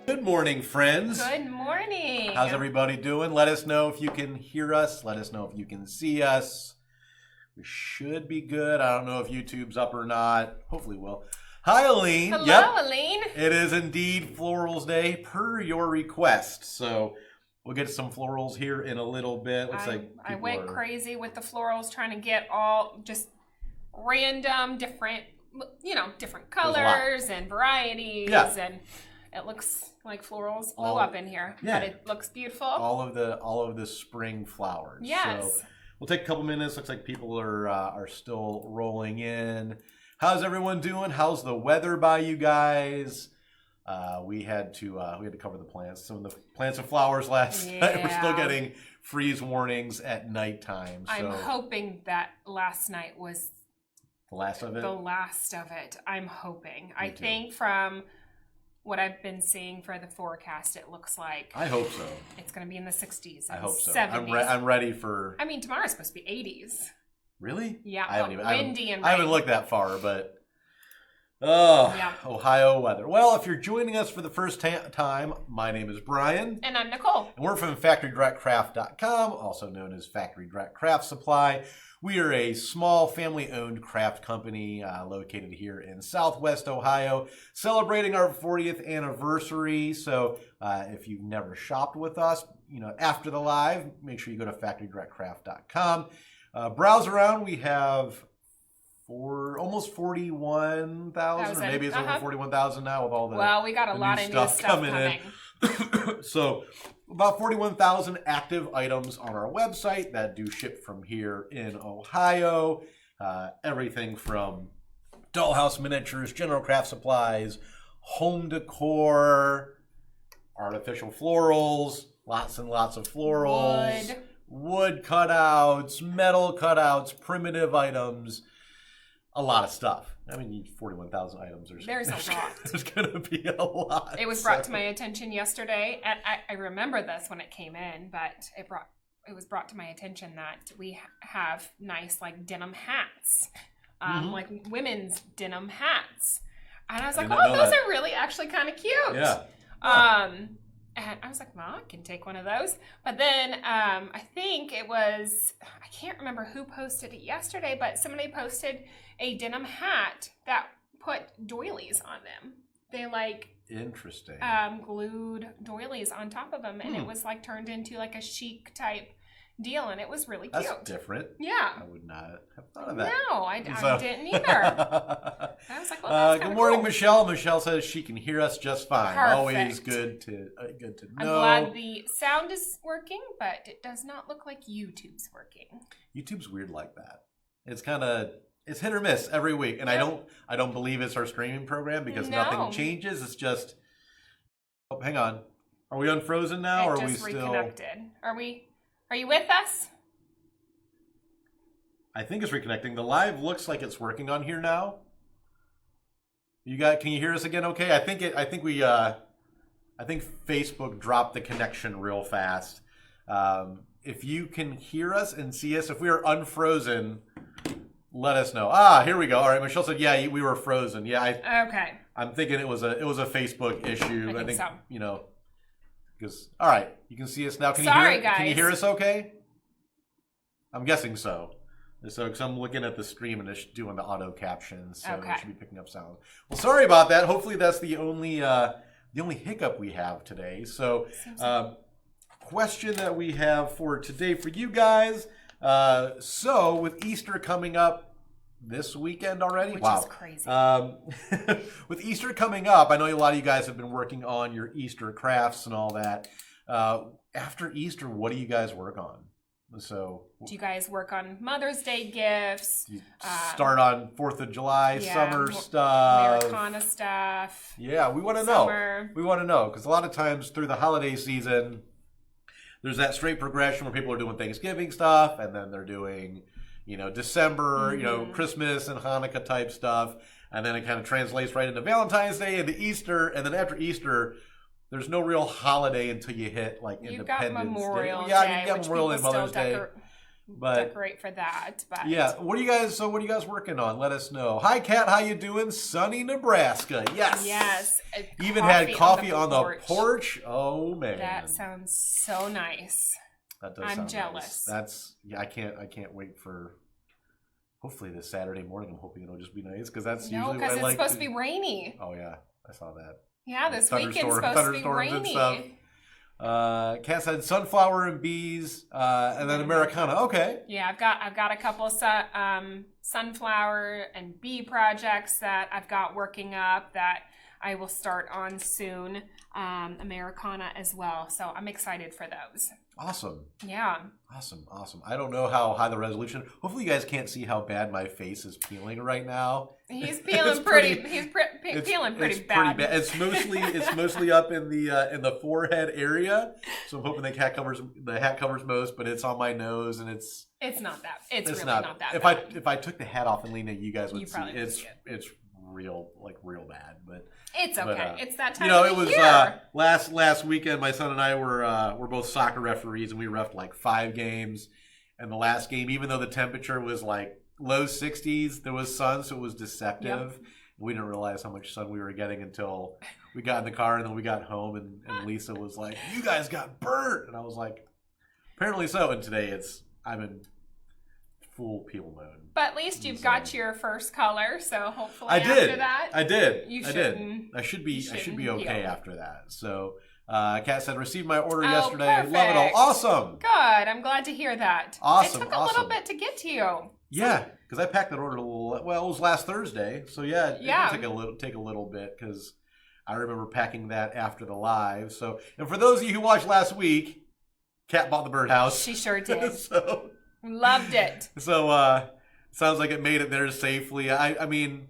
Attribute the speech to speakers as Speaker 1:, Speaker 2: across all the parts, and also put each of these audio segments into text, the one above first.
Speaker 1: Good morning, friends.
Speaker 2: Good morning.
Speaker 1: How's everybody doing? Let us know if you can hear us. Let us know if you can see us. We should be good. I don't know if YouTube's up or not. Hopefully we'll. Hi, Aline.
Speaker 2: Hello,
Speaker 1: yep.
Speaker 2: Aline.
Speaker 1: It is indeed Florals Day per your request. So we'll get some florals here in a little bit. Looks like
Speaker 2: I went crazy with the florals trying to get all just random, different colors and varieties.
Speaker 1: Yeah.
Speaker 2: And it looks like florals blew up in here.
Speaker 1: Yeah.
Speaker 2: But it looks beautiful.
Speaker 1: All of the spring flowers.
Speaker 2: Yes.
Speaker 1: So we'll take a couple minutes. Looks like people are still rolling in. How's everyone doing? How's the weather by you guys? We had to cover the plants. Some of the plants and flowers last night. We're still getting freeze warnings at nighttime. So
Speaker 2: I'm hoping that last night was
Speaker 1: the last of it.
Speaker 2: The last of it. I'm hoping. I think from what I've been seeing for the forecast, it looks like.
Speaker 1: I hope so.
Speaker 2: It's going to be in the 60s.
Speaker 1: I hope so.
Speaker 2: 70s.
Speaker 1: I'm ready for.
Speaker 2: I mean, tomorrow's supposed to be 80s.
Speaker 1: Really?
Speaker 2: Yeah.
Speaker 1: I haven't
Speaker 2: windy and rain.
Speaker 1: I haven't looked that far, but. Ohio weather. Well, if you're joining us for the first time, my name is Brian.
Speaker 2: And I'm Nicole.
Speaker 1: And we're from FactoryDirectCraft.com, also known as Factory Direct Craft Supply. We are a small family-owned craft company located here in Southwest Ohio, celebrating our 40th anniversary. So if you've never shopped with us, after the live, make sure you go to FactoryDirectCraft.com. Browse around. We have almost 41,000, or maybe it's over 41,000 now with all the
Speaker 2: we got a lot of new stuff coming in.
Speaker 1: So about 41,000 active items on our website that do ship from here in Ohio. Everything from dollhouse miniatures, general craft supplies, home decor, artificial florals, lots and lots of florals, wood cutouts, metal cutouts, primitive items. A lot of stuff. I mean, 41,000 items.
Speaker 2: There's a lot.
Speaker 1: There's going to be a lot.
Speaker 2: It was brought to my attention yesterday, and I remember this when it came in, but it was brought to my attention that we have nice denim hats, like women's denim hats, and I was like, oh, those are really actually kind of cute.
Speaker 1: Yeah.
Speaker 2: And I was like, well, I can take one of those. But then I think it was, I can't remember who posted it yesterday, but somebody posted a denim hat that put doilies on them. They
Speaker 1: interesting.
Speaker 2: Glued doilies on top of them, and it was turned into a chic type deal, and it was really cute.
Speaker 1: That's different.
Speaker 2: Yeah.
Speaker 1: I would not have thought of that.
Speaker 2: No, I didn't either. I was like, well, that's
Speaker 1: good morning,
Speaker 2: cool.
Speaker 1: Michelle. Michelle says she can hear us just fine.
Speaker 2: Perfect.
Speaker 1: Always good to know.
Speaker 2: I'm glad the sound is working, but it does not look like YouTube's working.
Speaker 1: YouTube's weird like that. It's hit or miss every week, and I don't believe it's our streaming program because nothing changes. It's just. Oh, hang on. Are we unfrozen now, or are we still
Speaker 2: reconnected? Are you with us?
Speaker 1: I think it's reconnecting. The live looks like it's working on here now. Can you hear us again? Okay. I think Facebook dropped the connection real fast. If you can hear us and see us, if we are unfrozen, let us know. Here we go. All right. Michelle said, yeah, we were frozen. Yeah.
Speaker 2: Okay.
Speaker 1: I'm thinking it was a Facebook issue.
Speaker 2: I think so.
Speaker 1: Because all right, you can see us now.
Speaker 2: Sorry, guys.
Speaker 1: Can you hear us okay? I'm guessing so. So, because I'm looking at the stream and it's doing the auto captions, so it should be picking up sound. Well, sorry about that. Hopefully, that's the only hiccup we have today. So, question that we have for today for you guys. So, with Easter coming up this weekend already,
Speaker 2: which is crazy.
Speaker 1: With Easter coming up, I know a lot of you guys have been working on your Easter crafts and all that. After Easter, what do you guys work on? So,
Speaker 2: do you guys work on Mother's Day gifts?
Speaker 1: You start on 4th of July, summer stuff,
Speaker 2: Americana stuff.
Speaker 1: Yeah, we want to know. We want to know because a lot of times through the holiday season, there's that straight progression where people are doing Thanksgiving stuff, and then they're doing December, Christmas and Hanukkah type stuff. And then it kind of translates right into Valentine's Day, into Easter. And then after Easter, there's no real holiday until you hit Independence Day.
Speaker 2: Memorial Day.
Speaker 1: Yeah, you got Memorial and Mother's Day.
Speaker 2: decorate for that. But
Speaker 1: yeah, what are you guys working on? Let us know. Hi, Kat, how you doing? Sunny Nebraska. Yes. Even had coffee on the porch. Oh man,
Speaker 2: that sounds so nice.
Speaker 1: That does.
Speaker 2: I'm jealous.
Speaker 1: Nice. I can't wait for. Hopefully this Saturday morning. I'm hoping it'll just be nice because that's usually what I like.
Speaker 2: Because it's supposed to be rainy.
Speaker 1: Oh yeah, I saw that.
Speaker 2: Yeah, this weekend's supposed to be rainy.
Speaker 1: Kat said sunflower and bees, and then Americana. Okay.
Speaker 2: Yeah, I've got a couple sunflower and bee projects that I've got working up that I will start on soon. Americana as well. So I'm excited for those.
Speaker 1: Awesome.
Speaker 2: Yeah.
Speaker 1: Awesome. I don't know how high the resolution. Hopefully you guys can't see how bad my face is peeling right now.
Speaker 2: He's peeling pretty bad.
Speaker 1: It's mostly up in the forehead area. So I'm hoping the hat covers most, but it's on my nose and it's not that. It's really not that bad. If I took the hat off and leaned it, you guys would see it's real bad, but
Speaker 2: it's okay.
Speaker 1: But,
Speaker 2: it's that time of the year.
Speaker 1: Last weekend my son and I were both soccer referees and we reffed like 5 games, and the last game, even though the temperature was like low 60s, there was sun, so it was deceptive. Yep. We didn't realize how much sun we were getting until we got in the car, and then we got home and Lisa was like, "You guys got burnt," and I was like, "Apparently so." And today I'm in full peel mode.
Speaker 2: But at least you've got your first color, so hopefully after that.
Speaker 1: I did.
Speaker 2: You shouldn't.
Speaker 1: I should be okay after that. So Kat said, received my order yesterday.
Speaker 2: Perfect.
Speaker 1: Love it all. Awesome.
Speaker 2: Good. I'm glad to hear that.
Speaker 1: Awesome.
Speaker 2: It took a little bit to get to you.
Speaker 1: Yeah, because I packed that order it was last Thursday. So yeah, it did take a little bit because I remember packing that after the live. So, and for those of you who watched last week, Kat bought the birdhouse.
Speaker 2: She sure did.
Speaker 1: So
Speaker 2: loved it.
Speaker 1: So sounds like it made it there safely. I mean,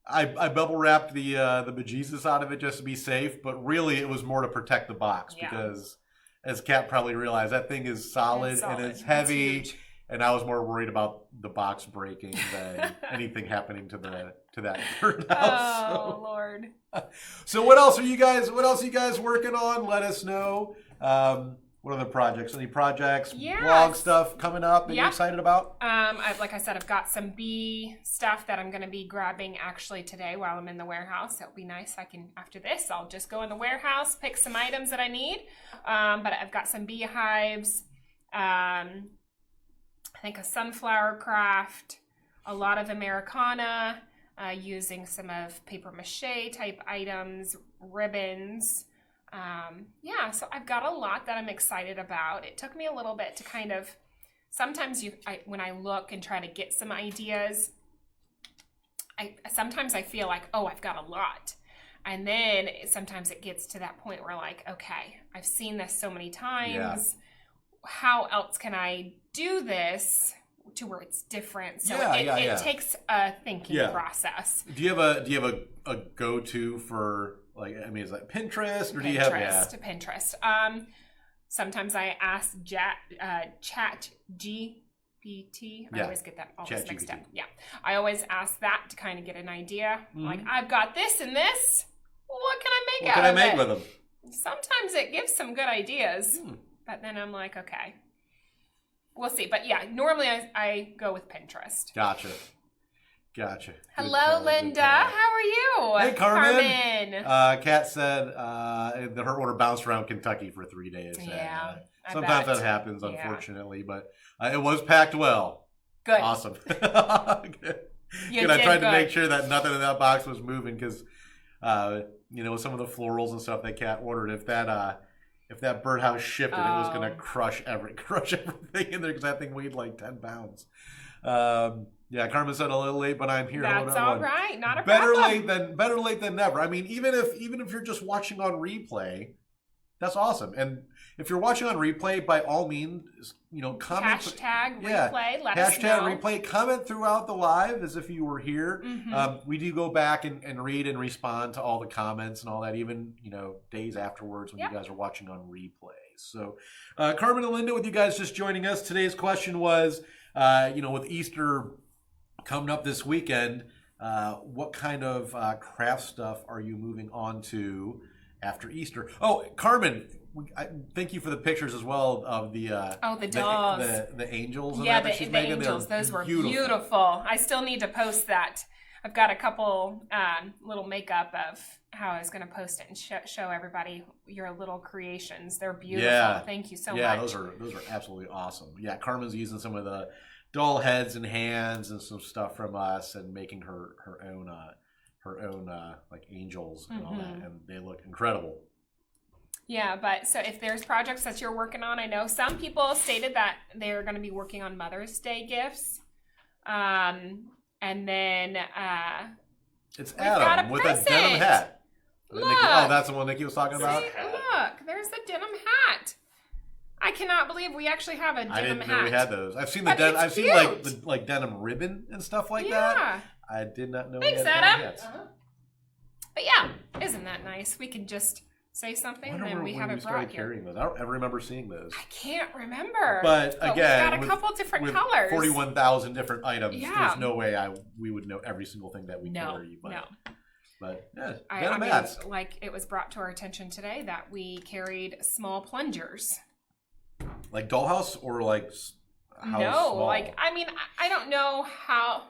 Speaker 1: I bubble wrapped the bejesus out of it just to be safe, but really it was more to protect the box because, as Kat probably realized, that thing is solid and it's heavy, and I was more worried about the box breaking than anything happening to that birdhouse.
Speaker 2: Oh Lord!
Speaker 1: So what else are you guys working on? Let us know. What other projects? Any projects, blog stuff coming up that you're excited about?
Speaker 2: Like I said, I've got some bee stuff that I'm going to be grabbing actually today while I'm in the warehouse. It'll be nice. After this, I'll just go in the warehouse, pick some items that I need. But I've got some beehives, I think a sunflower craft, a lot of Americana, using some of paper mache type items, ribbons. So I've got a lot that I'm excited about. It took me a little bit to kind of, sometimes when I look and try to get some ideas, sometimes I feel like, oh, I've got a lot. And then sometimes it gets to that point where like, okay, I've seen this so many times. Yeah. How else can I do this to where it's different? So it takes a thinking process.
Speaker 1: Do you have a go-to for, like, I mean, is that Pinterest or do you have
Speaker 2: Pinterest? Sometimes I ask Chat GPT. I always get that all mixed up. Yeah, I always ask that to kind of get an idea. Mm-hmm. Like, I've got this and this. What can I make out of it?
Speaker 1: What can I make with them?
Speaker 2: Sometimes it gives some good ideas, but then I'm like, okay, we'll see. But yeah, normally I go with Pinterest.
Speaker 1: Gotcha.
Speaker 2: Hello, Linda. How are you?
Speaker 1: Hey, Carmen. Kat said that her order bounced around Kentucky for 3 days.
Speaker 2: Yeah.
Speaker 1: Sometimes that happens, unfortunately, but it was packed well.
Speaker 2: Good.
Speaker 1: Awesome. Good. I tried to make sure that nothing in that box was moving because, some of the florals and stuff that Kat ordered, if that birdhouse shipped it was going to crush everything in there because that thing weighed like 10 pounds. Carmen said a little late, but I'm here.
Speaker 2: That's all right. Not a problem.
Speaker 1: Better late than never. I mean, even if you're just watching on replay, that's awesome. And if you're watching on replay, by all means, comment.
Speaker 2: Hashtag replay. Let us know.
Speaker 1: Hashtag replay. Comment throughout the live as if you were here. Mm-hmm. We do go back and read and respond to all the comments and all that, even days afterwards when you guys are watching on replay. So, Carmen and Linda, with you guys just joining us, today's question was, with Easter coming up this weekend, what kind of craft stuff are you moving on to? after Easter. Oh, Carmen, thank you for the pictures as well of the
Speaker 2: the dolls,
Speaker 1: the angels.
Speaker 2: Yeah,
Speaker 1: that she's making.
Speaker 2: angels. Those were beautiful. I still need to post that. I've got a couple little makeup of how I was going to post it and show everybody your little creations. They're beautiful. Yeah. Thank you so much.
Speaker 1: Yeah, those are absolutely awesome. Yeah, Carmen's using some of the doll heads and hands and some stuff from us and making her own like angels and all that, and they look incredible.
Speaker 2: Yeah, but so if there's projects that you're working on, I know some people stated that they're going to be working on Mother's Day gifts. And then
Speaker 1: it's Adam with a denim hat.
Speaker 2: Look,
Speaker 1: that's the one Nikki was talking about?
Speaker 2: Look, there's the denim hat. I cannot believe we actually have a denim hat.
Speaker 1: I didn't know we had those. I've seen I've seen like denim ribbon and stuff like that. I did not know.
Speaker 2: Thanks, Adam. But yeah, isn't that nice? We can just say something and then we have it brought here.
Speaker 1: Carrying those. I don't ever remember seeing those.
Speaker 2: I can't remember.
Speaker 1: But again,
Speaker 2: we've got a couple different colors.
Speaker 1: 41,000 different items. There's no way we would know every single thing that we carry. But yeah, denim hats.
Speaker 2: Like it was brought to our attention today that we carried small plungers.
Speaker 1: Like dollhouse or like how small?
Speaker 2: Like I don't know how.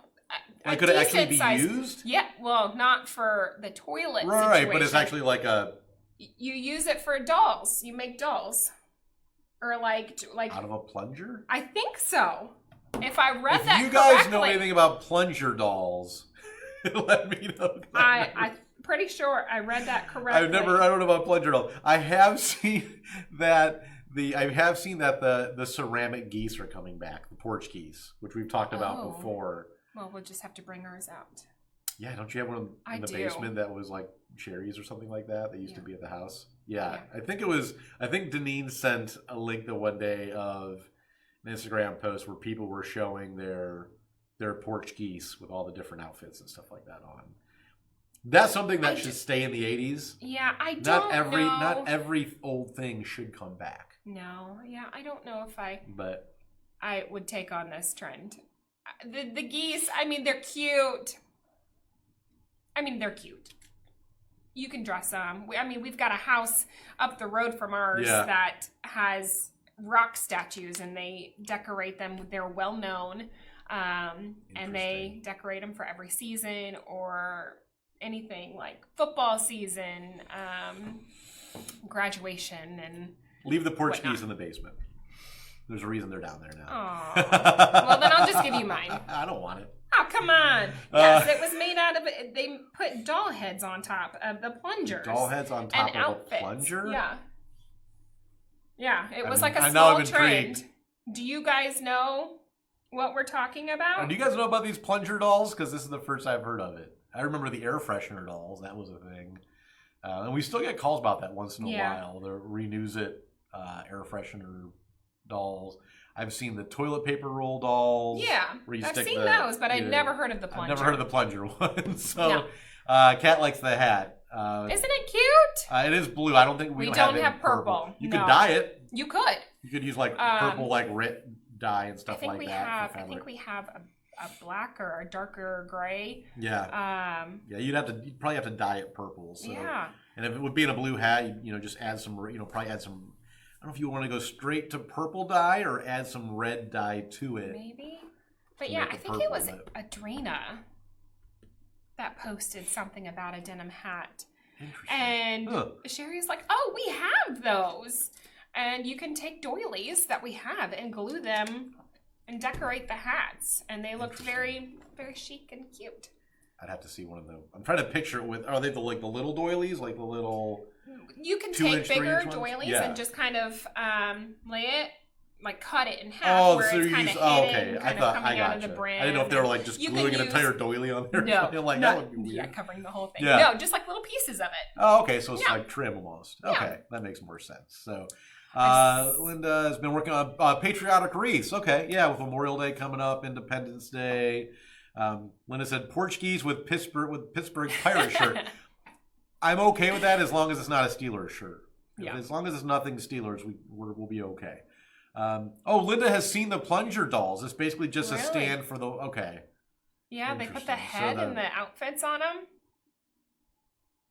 Speaker 1: Like could it actually be used?
Speaker 2: Yeah, well, not for the toilet
Speaker 1: right,
Speaker 2: situation.
Speaker 1: But it's actually like a.
Speaker 2: You use it for dolls. You make dolls, or like
Speaker 1: out of a plunger.
Speaker 2: I think so. If I read that correctly. If you guys
Speaker 1: know anything about plunger dolls, let me know.
Speaker 2: I'm pretty sure I read that correctly.
Speaker 1: I don't know about plunger dolls. I have seen that the ceramic geese are coming back, the porch geese, which we've talked about before.
Speaker 2: Well, we'll just have to bring ours out.
Speaker 1: Yeah, don't you have one in the basement that was like cherries or something like that? They used to be at the house. Yeah, I think Deneen sent a link the one day of an Instagram post where people were showing their porch geese with all the different outfits and stuff like that on. That's something that should stay in the 80s.
Speaker 2: Yeah, I don't know.
Speaker 1: Not every old thing should come back.
Speaker 2: No, yeah, I don't know if I would take on this trend. The geese, they're cute. They're cute. You can dress them. We've got a house up the road from ours that has rock statues, and they decorate them. They're well known, and they decorate them for every season or anything like football season, graduation, and
Speaker 1: leave the porch geese in the basement. There's a reason they're down there now.
Speaker 2: Aww. Well, then I'll just give you mine.
Speaker 1: I don't want it.
Speaker 2: Oh, come on. Yes, it was made out of it. They put doll heads on top of the plungers.
Speaker 1: Doll heads on top of a plunger?
Speaker 2: Yeah. Yeah, it was like a small trend. Do you guys know what we're talking about?
Speaker 1: Do you guys know about these plunger dolls? Because this is the first I've heard of it. I remember the air freshener dolls. That was a thing. And we still get calls about that once in a while. The Renews It air freshener dolls. I've seen the toilet paper roll dolls.
Speaker 2: Yeah, I've seen those, but I've never heard of the plunger.
Speaker 1: I've never heard of the plunger one. So, Kat likes the hat.
Speaker 2: Isn't it cute?
Speaker 1: It is blue. I don't think we don't have purple. You could dye it.
Speaker 2: You could.
Speaker 1: You could use like purple, like red dye and stuff like that.
Speaker 2: I think we have a black or a darker gray.
Speaker 1: Yeah. You'd probably have to dye it purple. So.
Speaker 2: Yeah.
Speaker 1: And if it would be in a blue hat, just add some. Probably add some. I don't know if you want to go straight to purple dye or add some red dye to it.
Speaker 2: Maybe. But yeah, I think it was Adrena that posted something about a denim hat.
Speaker 1: Interesting.
Speaker 2: And Sherry's like, oh, we have those. And you can take doilies that we have and glue them and decorate the hats. And they looked very, very chic and cute.
Speaker 1: I'd have to see one of them. I'm trying to picture it with, are they the little doilies? Like the little...
Speaker 2: You can take bigger doilies and just kind of lay it, like cut it in half where it's kind of hidden, kind of coming out of the brim.
Speaker 1: I didn't know if they were like just gluing an entire doily on there.
Speaker 2: No,
Speaker 1: that would be weird.
Speaker 2: Yeah, covering the whole thing. No, just like little pieces of it.
Speaker 1: Oh, okay, so it's like trim almost. Okay, that makes more sense. So Linda has been working on patriotic wreaths. Okay, with Memorial Day coming up, Independence Day. Linda said Portuguese with Pittsburgh Pirate shirt. I'm okay with that as long as it's not a Steelers shirt. Yeah. As long as it's nothing Steelers, we'll be okay. Linda has seen the plunger dolls. It's basically just a stand for the... Okay.
Speaker 2: Yeah, they put the head and the outfits on them.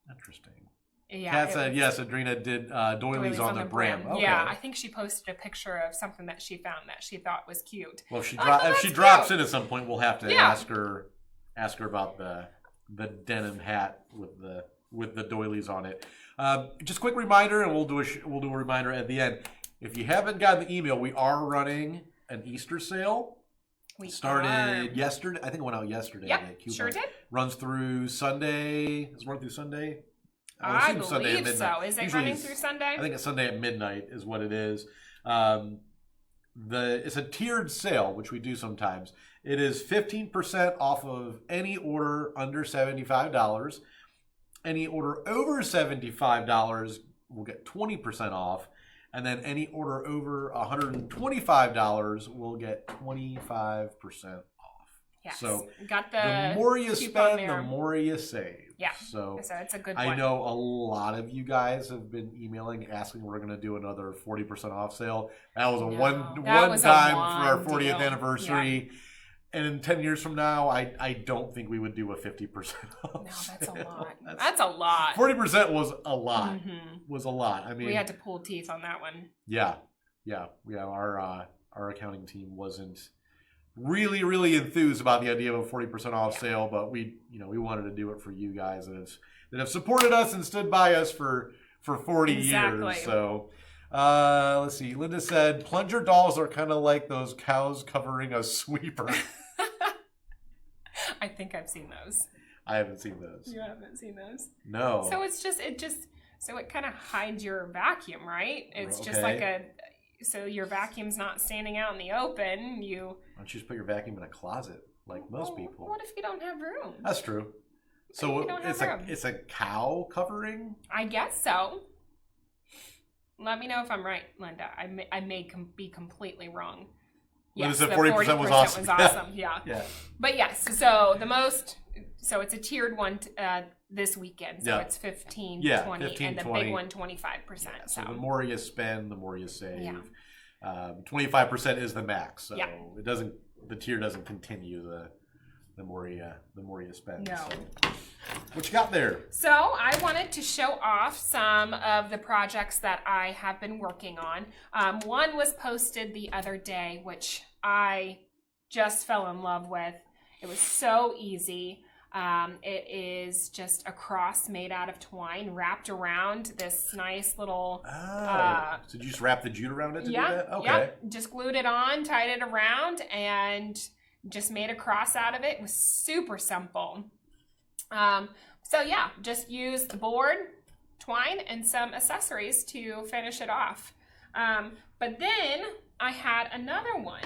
Speaker 1: Interesting.
Speaker 2: Yeah.
Speaker 1: Kat said, yes, Adrena did doilies on the brim. Okay.
Speaker 2: Yeah, I think she posted a picture of something that she found that she thought was cute.
Speaker 1: Well, if she drops in at some point, we'll have to ask her about the denim hat with the doilies on it. Just quick reminder, and we'll do a reminder at the end. If you haven't gotten the email, we are running an Easter sale.
Speaker 2: We
Speaker 1: started yesterday. I think it went out yesterday.
Speaker 2: Yep, sure did.
Speaker 1: Runs through Sunday. Does it run through Sunday?
Speaker 2: I believe Sunday at midnight. So. Is it usually running through Sunday?
Speaker 1: I think it's Sunday at midnight is what it is. It's a tiered sale, which we do sometimes. It is 15% off of any order under $75. Any order over $75 will get 20% off. And then any order over $125 will get 25% off.
Speaker 2: Yes.
Speaker 1: So
Speaker 2: got
Speaker 1: the more you spend, the more you save.
Speaker 2: Yeah.
Speaker 1: So
Speaker 2: it's a good one.
Speaker 1: I know a lot of you guys have been emailing asking we're going to do another 40% off sale. That was one time for our 40th anniversary. Yeah. And in 10 years from now, I don't think we would do a 50% off. No,
Speaker 2: that's a lot. That's a lot.
Speaker 1: 40% was a lot. Mm-hmm. Was a lot. I mean,
Speaker 2: we had to pull teeth on that one.
Speaker 1: Yeah. Our accounting team wasn't really enthused about the idea of a 40% off sale, but we wanted to do it for you guys that have supported us and stood by us for 40 years. So let's see. Linda said plunger dolls are kind of like those cows covering a sweeper.
Speaker 2: I think I've seen those.
Speaker 1: I haven't seen those.
Speaker 2: You haven't seen those?
Speaker 1: No.
Speaker 2: So it kind of hides your vacuum, right? It's just like so your vacuum's not standing out in the open. Why don't you just put your vacuum in a closet like most people? What if you don't have room? That's true. So it's a cow covering? I guess so. Let me know if I'm right, Linda. I may be completely wrong. Yes, the 40% was awesome. Yeah. But yes, so it's a tiered one this weekend. So it's 15, 20, and the big one 25%. So the more you spend, the more you save. Yeah. 25% is the max. So the tier doesn't continue the more you spend. No. So. What you got there? So I wanted to show off some of the projects that I have been working on. One was posted the other day, which I just fell in love with. It was so easy. It is just a cross made out of twine wrapped around this nice little... so did you just wrap the jute around it to do that? Okay. Yeah, just glued it on, tied it around, and just made a cross out of it. It was super simple. So yeah, just use the board, twine, and some accessories to finish it off. But then I had another one.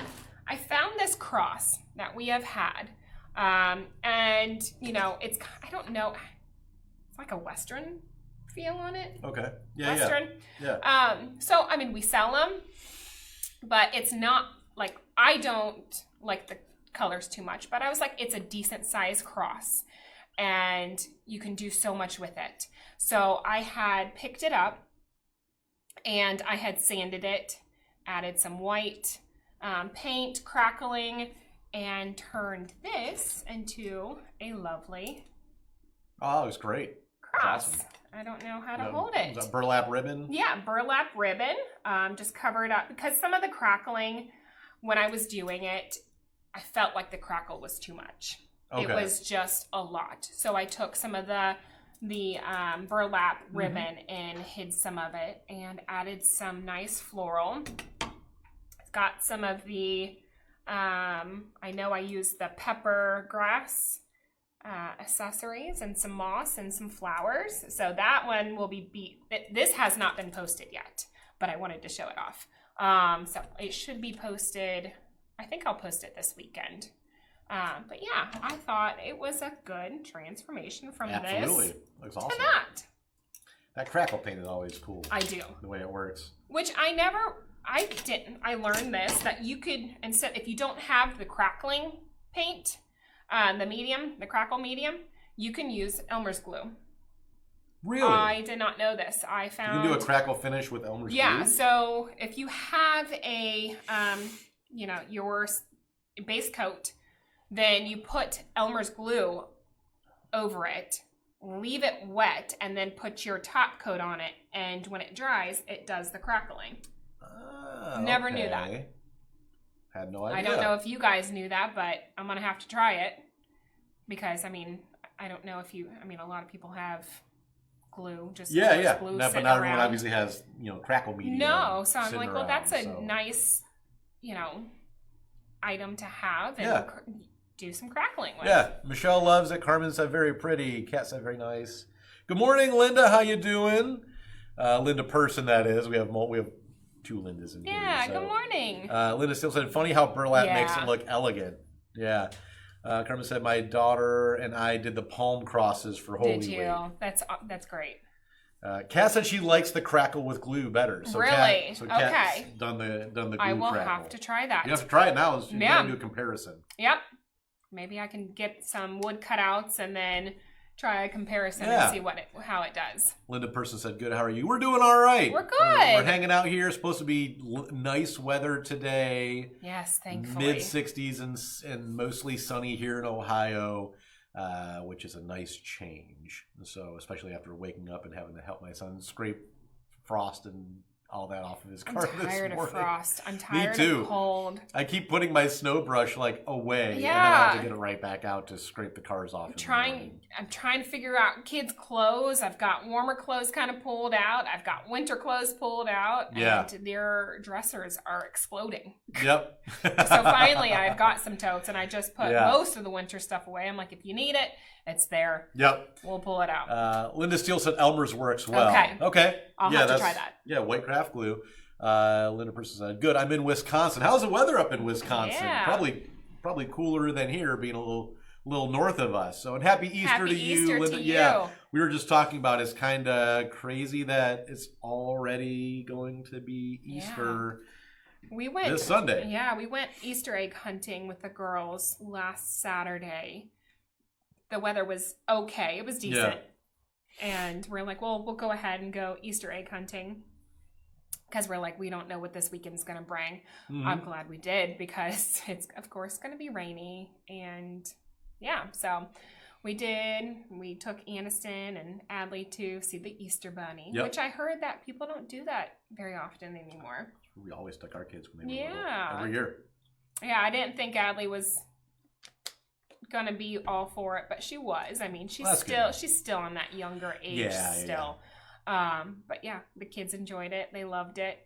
Speaker 2: I found this cross that we have had. And it's, I don't know, it's like a Western feel on it. Okay. Yeah. Western. Yeah. So, I mean, we sell them, but it's not like, I don't like the colors too much, but I was like, it's a decent size cross and you can do so much with it. So I had picked it up and I had sanded it, added some white paint, crackling, and turned this into a lovely it was great. Cross. Awesome. I don't know how to hold it. Was that burlap ribbon? Yeah, burlap ribbon. Just cover it up because some of the crackling, when I was doing it, I felt like the crackle was too much. Okay. It was just a lot. So I took some of the burlap ribbon and hid some of it and added some nice floral. Got some of the I know I used the pepper grass accessories and some moss and some flowers. So that one will be this has not been posted yet, but I wanted to show it off. So it should be posted. I think I'll post it this weekend. But yeah, I thought it was a good transformation from this looks awesome. To that. That crackle paint is always cool. I do. The way it works. Which I didn't. I learned this, that you could, instead, if you don't have the crackling paint, the crackle medium, you can use Elmer's glue. Really? I did not know this. I found... You can do a crackle finish with Elmer's glue? Yeah, so if you have a, your base coat, then you put Elmer's glue over it, leave it wet, and then put your top coat on it. And when it dries, it does the crackling. Never knew that.
Speaker 1: Had no idea.
Speaker 2: I don't know if you guys knew that, but I'm going to have to try it. Because, I mean, I don't know if a lot of people have glue. Just glue
Speaker 1: but not everyone obviously has, crackle medium.
Speaker 2: No, so I'm like, well, that's a nice, item to have and do some crackling with.
Speaker 1: Yeah, Michelle loves it. Carmen said very pretty. Kat said very nice. Good morning, Linda. How you doing? Linda Person, that is. We have two Lindas in here.
Speaker 2: Yeah, good morning.
Speaker 1: Linda still said, funny how burlap makes it look elegant. Yeah. Carmen said, my daughter and I did the palm crosses for Holy Week. Did you?
Speaker 2: That's great.
Speaker 1: Kat said she likes the crackle with glue better. So
Speaker 2: really?
Speaker 1: Kat's done the glue
Speaker 2: I will
Speaker 1: crackle.
Speaker 2: have to try that.
Speaker 1: You have to try it now. You got to do a comparison.
Speaker 2: Yep. Maybe I can get some wood cutouts and then try a comparison and see how it does. Linda Person said, good, how are you? We're doing all right. We're good. We're hanging out here. It's supposed to be nice weather today. Yes, thankfully. Mid-60s and mostly sunny here in Ohio, which is a nice change. So, especially after waking up and having to help my son scrape frost and all that off of his car this morning. I'm tired of frost. I'm tired of cold. I keep putting my snow brush away, and then I have to get it right back out to scrape the cars off. I'm trying to figure out kids' clothes. I've got warmer clothes kind of pulled out. I've got winter clothes pulled out. Yeah. And their dressers are exploding. Yep. So finally, I've got some totes, and I just put most of the winter stuff away. I'm like, if you need it, it's there. Yep. We'll pull it out. Linda Steele said Elmer's works well. Okay. I'll have to try that. Yeah, white craft glue. Linda Person said, good, I'm in Wisconsin. How's the weather up in Wisconsin? Yeah. Probably cooler than here, being a little north of us. So, and happy Easter to you, Linda. Yeah, we were just talking about it's kind of crazy that it's already going to be Easter this Sunday. Yeah, we went Easter egg hunting with the girls last Saturday. The weather was okay. It was decent. Yeah. And we're like, well, we'll go ahead and go Easter egg hunting. Because we're like, we don't know what this weekend's going to bring. Mm-hmm. I'm glad we did because it's, of course, going to be rainy. And yeah, so we did. We took Aniston and Adley to see the Easter Bunny, which I heard that people don't do that very often anymore. We always took our kids when they were little. Every year. Yeah, I didn't think Adley was going to be all for it, but she was. I mean, she's still on that younger age still. Yeah. But yeah, the kids enjoyed it. They loved it.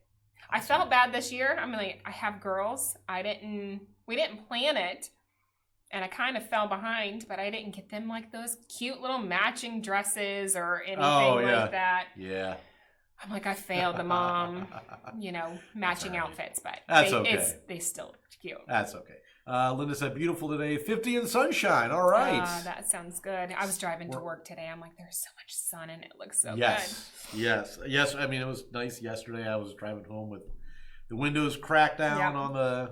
Speaker 2: Awesome. I felt bad this year. I mean, like, I have girls. We didn't plan it, and I kind of fell behind, but I didn't get them like those cute little matching dresses or anything like that. Yeah. I'm like, I failed the mom, matching outfits, but they still look cute. That's okay. Linda said, beautiful today, 50 and sunshine. All right. That sounds good. I was driving to work today. I'm like, there's so much sun and it looks so good. Yes. I mean, it was nice yesterday. I was driving home with the windows cracked down on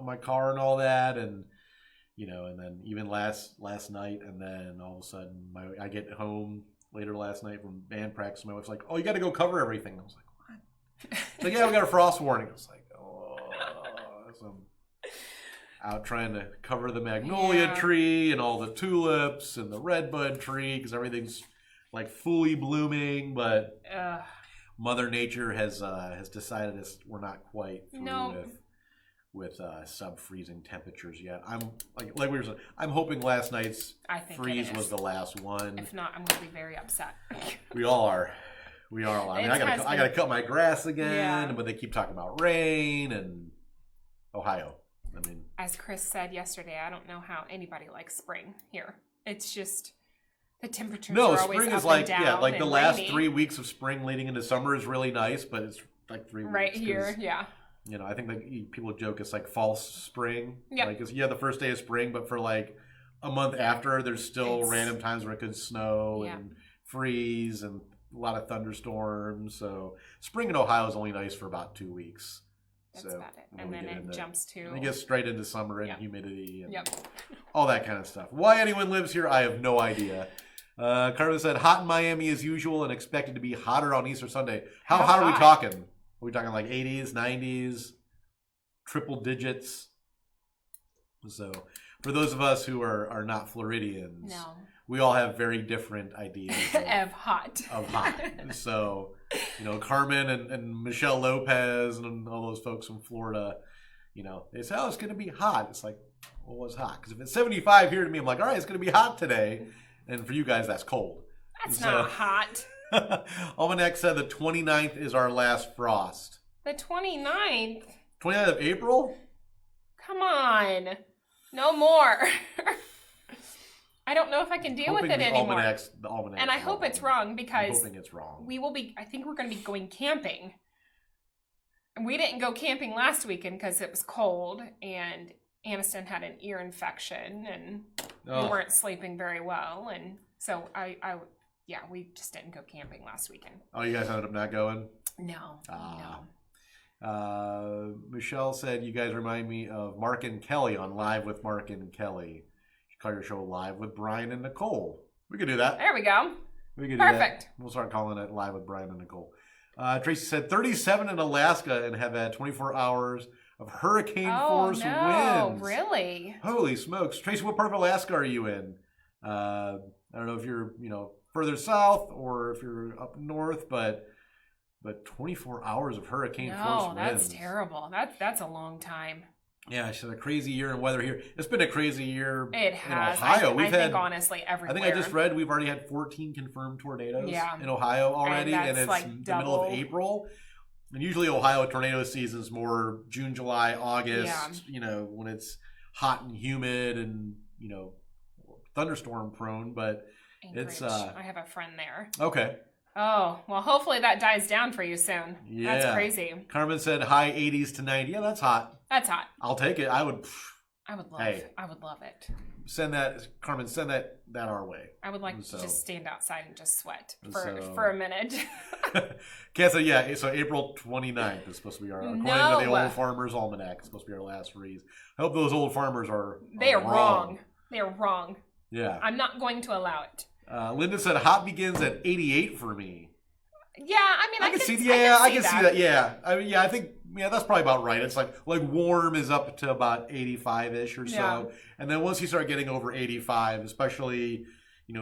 Speaker 2: my car and all that. And, and then even last night, and then all of a sudden I get home later last night from band practice. My wife's like, oh, you got to go cover everything. I was like, what? She's like, yeah, we got a frost warning. I was like, oh. So out trying to cover the magnolia tree and all the tulips and the redbud tree because everything's like fully blooming, but Mother Nature has decided we're not quite through with sub-freezing temperatures yet. I'm like we were saying, I'm hoping last night's freeze was the last one. If not, I'm going to be very upset. We all are. I mean, I gotta cut my grass again, but they keep talking about rain and Ohio. I mean, as Chris said yesterday, I don't know how anybody likes spring here. It's just the temperatures are always spring is like the last 3 weeks of spring leading into summer is really nice, but it's like 3 weeks right here. Yeah. I think that people joke it's like false spring. Yeah. Like the first day of spring, but for like a month after, there's still random times where it could snow and freeze and a lot of thunderstorms. So spring in Ohio is only nice for about 2 weeks. That's about it. And then it jumps to... It gets straight into summer and humidity and all that kind of stuff. Why anyone lives here, I have no idea. Carmen said, hot in Miami as usual and expected to be hotter on Easter Sunday. How hot are we talking? Are we talking like 80s, 90s, triple digits? So for those of us who are not Floridians,
Speaker 1: we all have very different ideas
Speaker 2: of hot.
Speaker 1: So, Carmen and Michelle Lopez and all those folks from Florida, they say, oh, it's going to be hot. It's like, well, what's hot? Because if it's 75 here to me, I'm like, all right, it's going to be hot today. And for you guys, that's cold.
Speaker 2: That's not hot.
Speaker 1: Almanac said the 29th is our last frost.
Speaker 2: The 29th?
Speaker 1: 29th of April?
Speaker 2: Come on. No more. I don't know if I can deal with it anymore.
Speaker 1: The almanac.
Speaker 2: And I hope it's wrong because
Speaker 1: I'm hoping it's wrong.
Speaker 2: I think we're going to be going camping. And we didn't go camping last weekend because it was cold and Aniston had an ear infection and we weren't sleeping very well. And so we just didn't go camping last weekend.
Speaker 1: Oh, you guys ended up not going?
Speaker 2: No.
Speaker 1: Michelle said, you guys remind me of Mark and Kelly on Live with Mark and Kelly. You call your show Live with Brian and Nichole. We could do that.
Speaker 2: There we go.
Speaker 1: We could
Speaker 2: Perfect.
Speaker 1: Do that. We'll start calling it Live with Brian and Nichole. Tracy said 37 in Alaska and have had 24 hours of hurricane force winds.
Speaker 2: Really?
Speaker 1: Holy smokes. Tracy, what part of Alaska are you in? I don't know if you're, further south or if you're up north, but 24 hours of hurricane force winds.
Speaker 2: No, that's terrible. That's a long time.
Speaker 1: Yeah, it's a crazy year in weather here. It's been a crazy year
Speaker 2: it has.
Speaker 1: in Ohio.
Speaker 2: I think honestly everywhere.
Speaker 1: I think I just read we've already had 14 confirmed tornadoes in Ohio already,
Speaker 2: and
Speaker 1: it's
Speaker 2: like
Speaker 1: the middle of April. And usually Ohio tornado season is more June, July, August, when it's hot and humid and, thunderstorm prone, but
Speaker 2: Anchorage.
Speaker 1: It's
Speaker 2: I have a friend there.
Speaker 1: Okay.
Speaker 2: Oh, well, hopefully that dies down for you soon.
Speaker 1: Yeah.
Speaker 2: That's crazy.
Speaker 1: Carmen said high 80s to 90. Yeah, that's hot.
Speaker 2: That's hot.
Speaker 1: I'll take it. I would
Speaker 2: love it.
Speaker 1: Send that, Carmen, send that our way.
Speaker 2: I would like to just stand outside and just sweat for a minute.
Speaker 1: Kat said, yeah, so April 29th is supposed to be according to the Old Farmer's Almanac, it's supposed to be our last freeze. I hope those old farmers are
Speaker 2: wrong. They are wrong.
Speaker 1: Yeah.
Speaker 2: I'm not going to allow it.
Speaker 1: Linda said hot begins at 88 for me.
Speaker 2: Yeah, I mean, I can see
Speaker 1: that. Yeah. I think that's probably about right. It's like warm is up to about 85-ish or so.
Speaker 2: Yeah.
Speaker 1: And then once you start getting over 85, especially,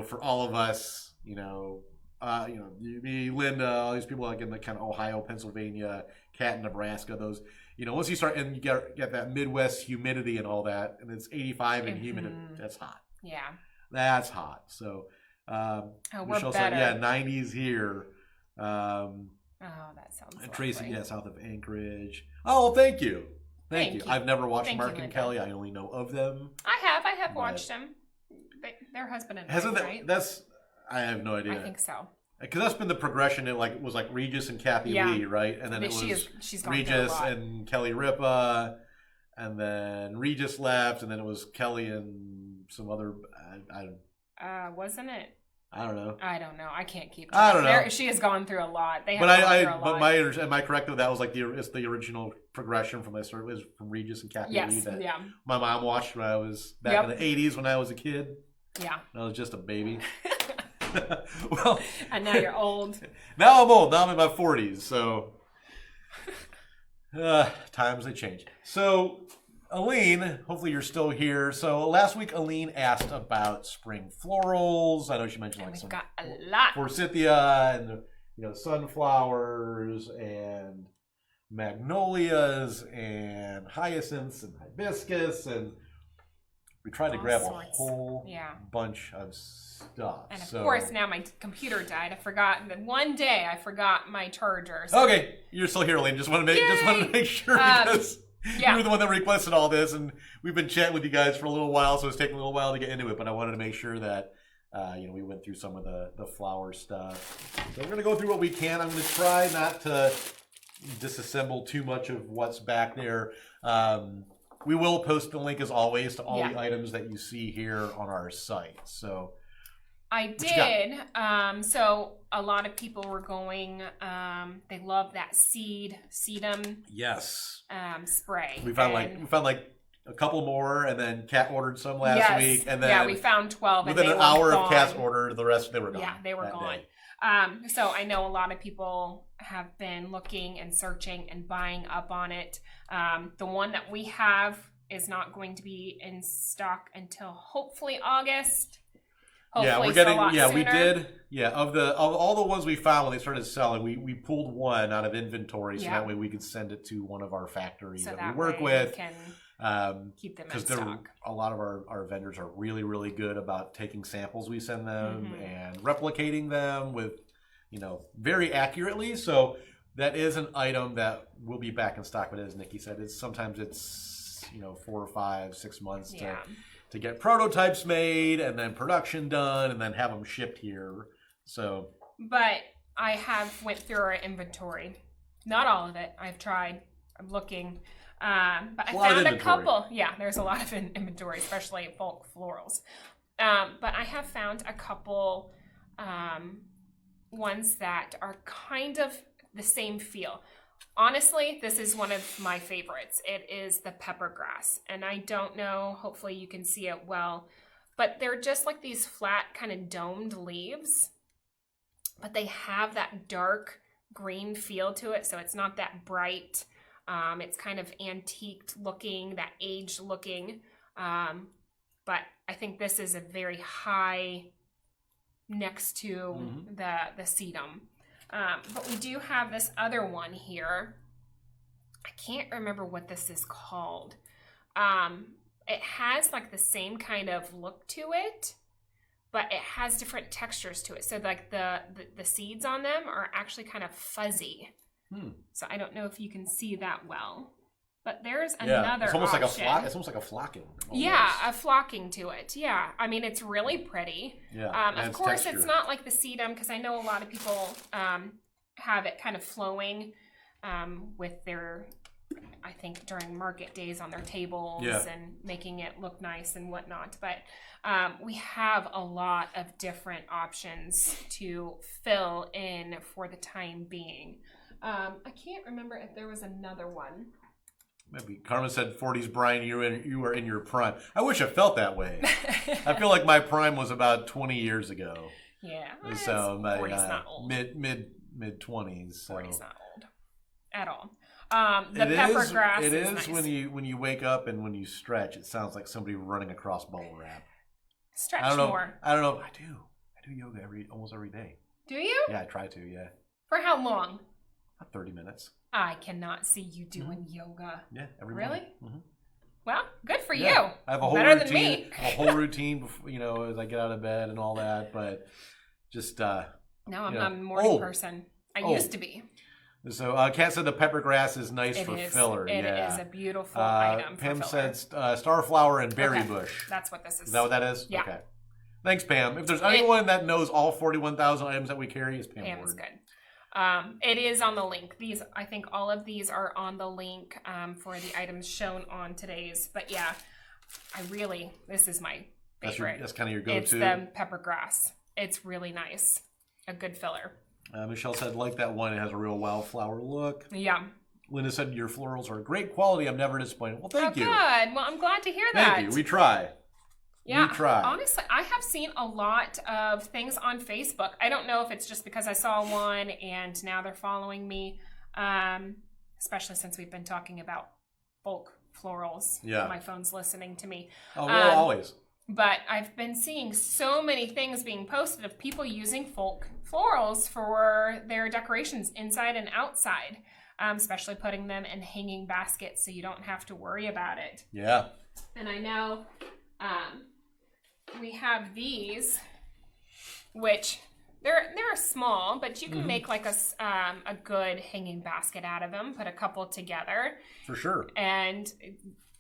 Speaker 1: for all of us, me, Linda, all these people like in the kind of Ohio, Pennsylvania, Cat, Nebraska, those, once you start and you get that Midwest humidity and all that, and it's 85 and humid, that's hot.
Speaker 2: Yeah.
Speaker 1: That's hot. So, Michelle said, 90s here.
Speaker 2: That sounds lovely.
Speaker 1: Tracy, south of Anchorage. Oh, thank you. Thank you. I've never watched Mark and Kelly. I only know of them.
Speaker 2: I have watched them. Their husband and wife, right?
Speaker 1: I have no idea.
Speaker 2: I think so.
Speaker 1: Because that's been the progression. It was like Regis and Kathy Lee, right? And then it was Regis and Kelly Ripa, and then Regis left, and then it was Kelly and some other.
Speaker 2: Wasn't it?
Speaker 1: I don't know.
Speaker 2: I can't keep.
Speaker 1: I don't know.
Speaker 2: She has gone through a lot. They have
Speaker 1: But am I correct though? That was like it's the original progression from this. It was from Regis and Kathy Lee that my mom watched when I was back in the 80s when I was a kid.
Speaker 2: Yeah.
Speaker 1: I was just a baby. Well,
Speaker 2: and now you're old.
Speaker 1: Now I'm old. Now I'm in my 40s. So times they change. So. Aline, hopefully you're still here. So last week, Aline asked about spring florals. I know she mentioned
Speaker 2: we've
Speaker 1: some
Speaker 2: got a lot.
Speaker 1: Forsythia and sunflowers and magnolias and hyacinths and hibiscus, and we tried to grab a whole bunch of stuff.
Speaker 2: And of course, now my computer died. I forgot that one day I forgot my charger.
Speaker 1: So. Okay, you're still here, Aline. Just want to make sure because. You were the one that requested all this, and we've been chatting with you guys for a little while, so it's taking a little while to get into it, but I wanted to make sure that we went through some of the flower stuff. So we're going to go through what we can. I'm going to try not to disassemble too much of what's back there. We will post the link, as always, to all the items that you see here on our site. So
Speaker 2: I did. So a lot of people were going. They love that sedum.
Speaker 1: Yes.
Speaker 2: Spray.
Speaker 1: We found like a couple more, and then Kat ordered some last week, and then
Speaker 2: we found 12.
Speaker 1: Within an hour of Kat's order, the rest they were gone.
Speaker 2: Yeah, they were gone. So I know a lot of people have been looking and searching and buying up on it. The one that we have is not going to be in stock until hopefully August. Hopefully
Speaker 1: we're getting.
Speaker 2: a lot
Speaker 1: Yeah, we
Speaker 2: sooner.
Speaker 1: did. Yeah, of all the ones we found when they started selling, we pulled one out of inventory, so
Speaker 2: Yeah.
Speaker 1: that way we could send it to one of our factories
Speaker 2: So
Speaker 1: that we work
Speaker 2: way
Speaker 1: with.
Speaker 2: we can keep them in
Speaker 1: Because
Speaker 2: stock.
Speaker 1: a lot of our vendors are really, really good about taking samples we send them
Speaker 2: Mm-hmm.
Speaker 1: and replicating them with, very accurately. So that is an item that will be back in stock. But as Nikki said, sometimes it's 4 or 5, 6 months
Speaker 2: Yeah.
Speaker 1: to get prototypes made and then production done and then have them shipped here. So,
Speaker 2: But I have went through our inventory. Not all of it. I've tried. I'm looking. But I found a couple. Yeah, there's a lot of inventory, especially bulk florals. But I have found a couple ones that are kind of the same feel. Honestly, this is one of my favorites. It is the pepper grass. And I don't know, hopefully you can see it well, but they're just like these flat kind of domed leaves, but they have that dark green feel to it. So it's not that bright. It's kind of antiqued looking, that aged looking. But I think this is a very high next to the sedum. But we do have this other one here. I can't remember what this is called. It has like the same kind of look to it, but it has different textures to it. So like the seeds on them are actually kind of fuzzy. So I don't know if you can see that well. But there's another
Speaker 1: it's almost
Speaker 2: option.
Speaker 1: it's almost like a flocking. Almost.
Speaker 2: Yeah, a flocking to it. Yeah, I mean it's really pretty.
Speaker 1: Yeah,
Speaker 2: of course, it's not like the sedum because I know a lot of people have it kind of flowing with their, I think during market days on their tables and making it look nice and whatnot. But we have a lot of different options to fill in for the time being. I can't remember if there was another one.
Speaker 1: Maybe Carmen said 40s, Brian, you were in your prime. I wish it felt that way. I feel like my prime was about 20 years ago.
Speaker 2: Yeah.
Speaker 1: So my
Speaker 2: 40's not old.
Speaker 1: mid 20s. So
Speaker 2: 40's not old at all. The pepper grass
Speaker 1: It is
Speaker 2: nice.
Speaker 1: when you wake up and when you stretch, it sounds like somebody running across bubble wrap.
Speaker 2: Stretch
Speaker 1: I don't know.
Speaker 2: more.
Speaker 1: I don't know. I do yoga almost every day.
Speaker 2: Do you?
Speaker 1: Yeah, I try to. Yeah.
Speaker 2: For how long?
Speaker 1: About 30 minutes.
Speaker 2: I cannot see you doing yoga.
Speaker 1: Yeah, every
Speaker 2: Really?
Speaker 1: morning. Mm-hmm.
Speaker 2: Well, good for you.
Speaker 1: I have a whole
Speaker 2: Better
Speaker 1: routine,
Speaker 2: than me.
Speaker 1: a whole routine before, as I get out of bed and all that. But just
Speaker 2: No, I'm not a morning person. I used to be.
Speaker 1: So Kat said the pepper grass is nice for filler.
Speaker 2: It is a beautiful item.
Speaker 1: Pam
Speaker 2: for filler.
Speaker 1: said starflower and berry bush.
Speaker 2: That's what this is.
Speaker 1: Is that what that is?
Speaker 2: Yeah.
Speaker 1: Okay. Thanks, Pam. If there's anyone that knows all 41,000 items that we carry, it's Pam.
Speaker 2: Pam is
Speaker 1: Ward.
Speaker 2: good. It is on the link. I think all of these are on the link for the items shown on today's. But yeah, this is my favorite.
Speaker 1: That's kind of your go-to.
Speaker 2: It's the pepper grass. It's really nice. A good filler.
Speaker 1: Michelle said, like that one, it has a real wildflower look.
Speaker 2: Yeah.
Speaker 1: Linda said, your florals are great quality. I'm never disappointed. Well, thank you.
Speaker 2: Good. Well, I'm glad to hear that.
Speaker 1: Thank you. We try.
Speaker 2: Yeah,
Speaker 1: we try.
Speaker 2: Honestly, I have seen a lot of things on Facebook. I don't know if it's just because I saw one and now they're following me, especially since we've been talking about bulk florals.
Speaker 1: Yeah.
Speaker 2: My phone's listening to me.
Speaker 1: Oh, well, always.
Speaker 2: But I've been seeing so many things being posted of people using bulk florals for their decorations inside and outside, especially putting them in hanging baskets so you don't have to worry about it.
Speaker 1: Yeah.
Speaker 2: And I know we have these, which they're small, but you can make like a good hanging basket out of them. Put a couple together.
Speaker 1: For sure.
Speaker 2: And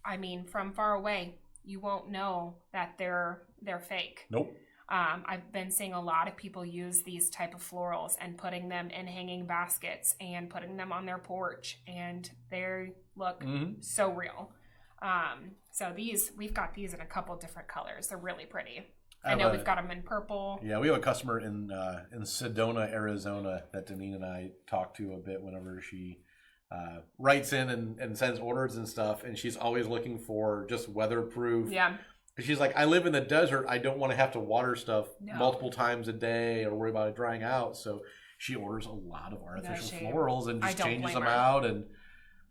Speaker 2: I mean, from far away, you won't know that they're fake.
Speaker 1: Nope.
Speaker 2: I've been seeing a lot of people use these type of florals and putting them in hanging baskets and putting them on their porch, and they look so real. So we've got these in a couple different colors. They're really pretty. I know we've got them in purple.
Speaker 1: Yeah, we have a customer in Sedona, Arizona that Deneen and I talk to a bit whenever she writes in and sends orders and stuff, and she's always looking for just weatherproof.
Speaker 2: Yeah.
Speaker 1: She's like, I live in the desert. I don't want to have to water stuff multiple times a day or worry about it drying out. So she orders a lot of artificial florals and just changes them out. And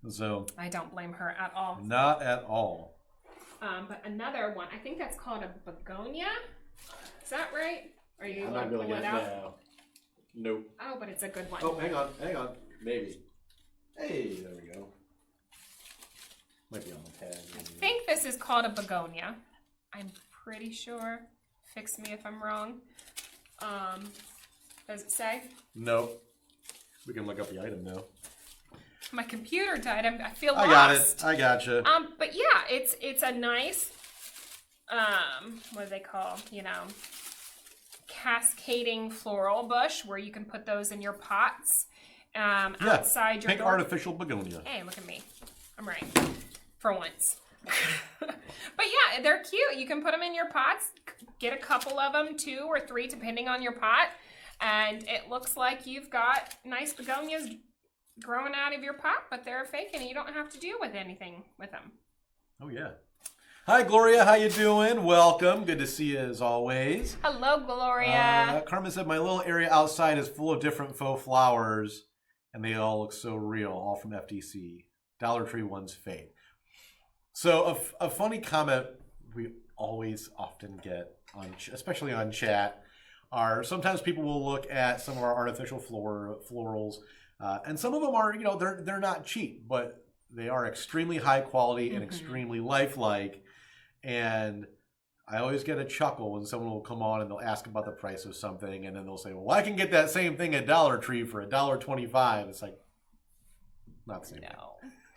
Speaker 1: so
Speaker 2: I don't blame her at all.
Speaker 1: Not at all.
Speaker 2: But another one, I think that's called a begonia. Is that right? Are you
Speaker 1: I'm not
Speaker 2: going
Speaker 1: going
Speaker 2: to
Speaker 1: to
Speaker 2: pull
Speaker 1: get
Speaker 2: it
Speaker 1: it
Speaker 2: out?
Speaker 1: now. Nope.
Speaker 2: Oh, but it's a good one.
Speaker 1: Oh, hang on. Maybe. Hey, there we go. Might be on the tag.
Speaker 2: I think this is called a begonia. I'm pretty sure. Fix me if I'm wrong. Does it say?
Speaker 1: Nope. We can look up the item now.
Speaker 2: My computer died. I feel
Speaker 1: I
Speaker 2: lost.
Speaker 1: got it. I gotcha.
Speaker 2: But yeah, it's a nice, what do they call, cascading floral bush where you can put those in your pots outside your
Speaker 1: pink
Speaker 2: door.
Speaker 1: artificial begonia.
Speaker 2: Hey, look at me. I'm right. For once. But yeah, they're cute. You can put them in your pots. Get a couple of them, 2 or 3, depending on your pot. And it looks like you've got nice begonias growing out of your pot, but they're fake and you don't have to deal with anything with them.
Speaker 1: Oh, yeah. Hi, Gloria. How you doing? Welcome. Good to see you as always.
Speaker 2: Hello, Gloria.
Speaker 1: Carmen said, my little area outside is full of different faux flowers, and they all look so real, all from FDC. Dollar Tree one's fake. So a funny comment we always often get, especially on chat, are sometimes people will look at some of our artificial florals, and some of them are, they're not cheap, but they are extremely high quality and extremely lifelike. And I always get a chuckle when someone will come on and they'll ask about the price of something, and then they'll say, well, I can get that same thing at Dollar Tree for $1.25. It's like, not the same thing.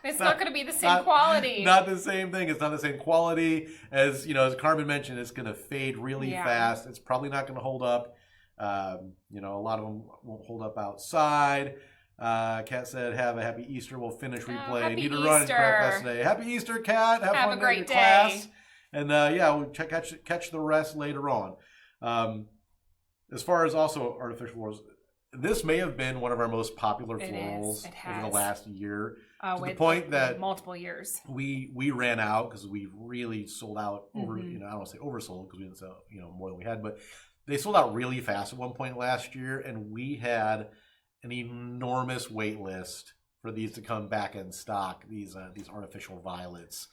Speaker 2: It's not going to be the same quality.
Speaker 1: Not the same thing. It's not the same quality. As Carmen mentioned, it's going to fade really fast. It's probably not going to hold up. A lot of them won't hold up outside. Kat said, have a happy Easter. We'll finish replay. Need to run and prep class today. Happy Easter, Kat. Have fun
Speaker 2: a great day.
Speaker 1: Class. And we'll catch the rest later on. As far as also artificial florals, this may have been one of our most popular florals over the last year. To the point that
Speaker 2: multiple years
Speaker 1: we ran out because we really sold out over. I don't want to say oversold because we didn't sell more than we had, but they sold out really fast at one point last year, and we had an enormous wait list for these to come back in stock. These artificial violets,